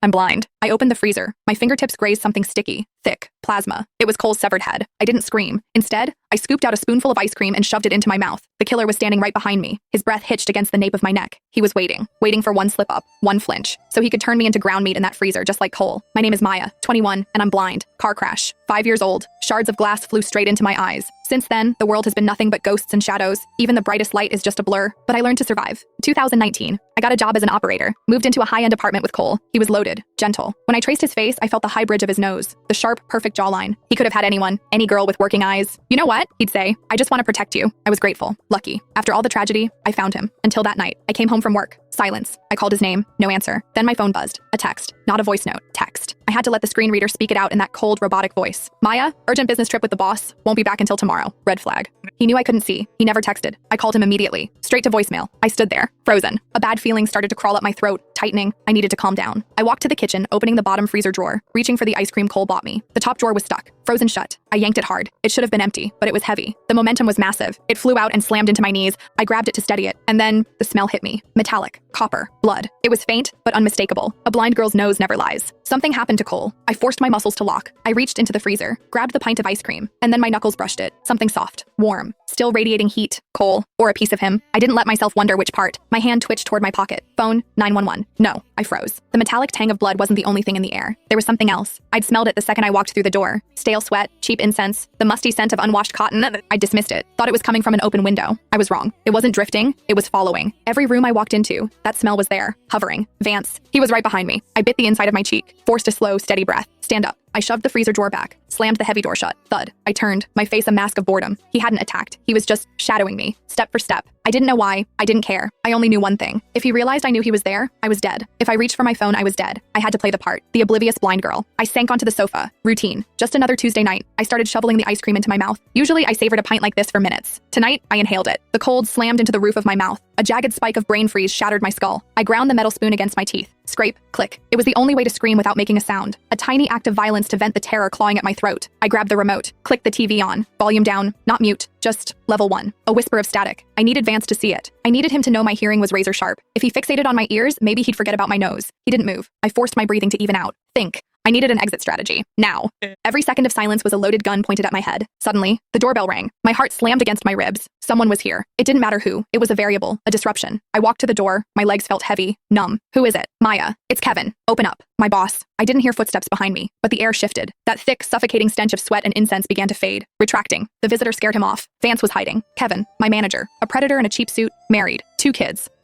I'm blind. I opened the freezer. My fingertips grazed something sticky, thick, plasma. It was Cole's severed head. I didn't scream. Instead, I scooped out a spoonful of ice cream and shoved it into my mouth. The killer was standing right behind me, his breath hitched against the nape of my neck. He was waiting for one slip-up, one flinch, so he could turn me into ground meat in that freezer just like Cole. My name is Maya, 21, and I'm blind. Car crash. 5 years old. Shards of glass flew straight into my eyes. Since then, the world has been nothing but ghosts and shadows. Even the brightest light is just a blur, but I learned to survive. 2019. I got a job as an operator. Moved into a high-end apartment with Cole. He was loaded, gentle. When I traced his face, I felt the high bridge of his nose, the sharp, perfect jawline. He could have had anyone, any girl with working eyes. You know what? He'd say, I just want to protect you. I was grateful, lucky. After all the tragedy, I found him. Until that night, I came home from work. Silence. I called his name. No answer. Then my phone buzzed. A text. Not a voice note. Text. I had to let the screen reader speak it out in that cold, robotic voice. Maya, urgent business trip with the boss. Won't be back until tomorrow. Red flag. He knew I couldn't see. He never texted. I called him immediately. Straight to voicemail. I stood there, frozen. A bad feeling started to crawl up my throat, tightening. I needed to calm down. I walked to the kitchen, opening the bottom freezer drawer, reaching for the ice cream Cole bought me. The top drawer was stuck, frozen shut. I yanked it hard. It should have been empty, but it was heavy. The momentum was massive. It flew out and slammed into my knees. I grabbed it to steady it, and then the smell hit me. Metallic, copper, blood. It was faint, but unmistakable. A blind girl's nose never lies. Something happened to Cole. I forced my muscles to lock. I reached into the freezer, grabbed the pint of ice cream, and then my knuckles brushed it. Something soft, warm, still radiating heat. Cole, or a piece of him. I didn't let myself wonder which part. My hand twitched toward my pocket. Phone, 911. No, I froze. The metallic tang of blood wasn't the only thing in the air. There was something else. I'd smelled it the second I walked through the door. Stale sweat, cheap incense, the musty scent of unwashed cotton. I dismissed it. Thought it was coming from an open window. I was wrong. It wasn't drifting. It was following. Every room I walked into, that smell was there, hovering. Vance. He was right behind me. I bit the inside of my cheek, forced a slow, steady breath. Stand up. I shoved the freezer drawer back, slammed the heavy door shut. Thud. I turned, my face a mask of boredom. He hadn't attacked. He was just shadowing me, step for step. I didn't know why. I didn't care. I only knew one thing. If he realized I knew he was there, I was dead. If I reached for my phone, I was dead. I had to play the part. The oblivious blind girl. I sank onto the sofa. Routine. Just another Tuesday night. I started shoveling the ice cream into my mouth. Usually, I savored a pint like this for minutes. Tonight, I inhaled it. The cold slammed into the roof of my mouth. A jagged spike of brain freeze shattered my skull. I ground the metal spoon against my teeth. Scrape, click. It was the only way to scream without making a sound. A tiny act of violence to vent the terror clawing at my throat. I grabbed the remote, clicked the TV on. Volume down, not mute, just level 1. A whisper of static. I needed Vance to see it. I needed him to know my hearing was razor sharp. If he fixated on my ears, maybe he'd forget about my nose. He didn't move. I forced my breathing to even out. Think. I needed an exit strategy. Now. Every second of silence was a loaded gun pointed at my head. Suddenly, the doorbell rang. My heart slammed against my ribs. Someone was here. It didn't matter who. It was a variable, a disruption. I walked to the door. My legs felt heavy, numb. Who is it? Maya. It's Kevin. Open up. My boss. I didn't hear footsteps behind me, but the air shifted. That thick, suffocating stench of sweat and incense began to fade, retracting. The visitor scared him off. Vance was hiding. Kevin, my manager, a predator in a cheap suit, married, 2 kids. But